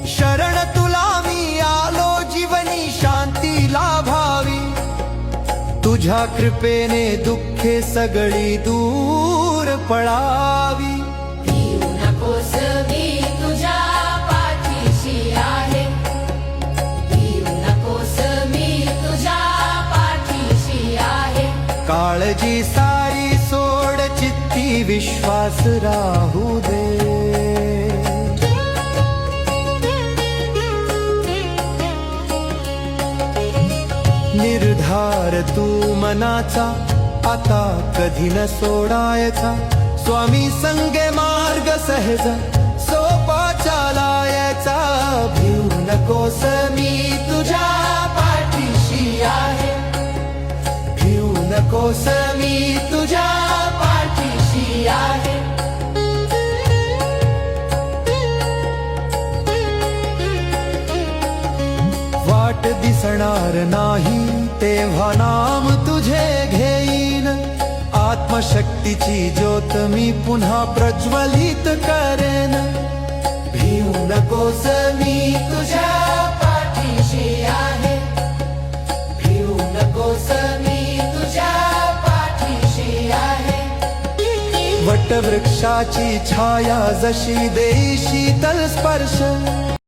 शरण तुला मी आलो जीवनी शांती लाभावी, तुझ्या कृपेने दुःखे सगळी दूर पळावी। भिवू नकोस मी तुझ्या पाठीशी आहे, भिवू नकोस मी तुझ्या पाठीशी आहे। काळजी सारी सोड चित्ती विश्वास राहू दे, निर्धार तू मनाचा आता कधी न सोडायचा। स्वामी संगे मार्ग सहज सोपा चालायचा। भिवू नकोस मी तुझ्या पाठीशी आहे, भिवू नकोस मी तुझ्या पाठीशी आहे। वाट दिसणार नाही तेव्हा नाम तुझे घेईन, आत्मशक्तीची ज्योत मी पुन्हा प्रज्वलित करेन। भिवू नकोस मी तुझ्या पाठीशी आहे, भिवू नकोस मी तुझ्या पाठीशी आहे। वटवृक्षाची छाया जशी देई शीतल स्पर्श,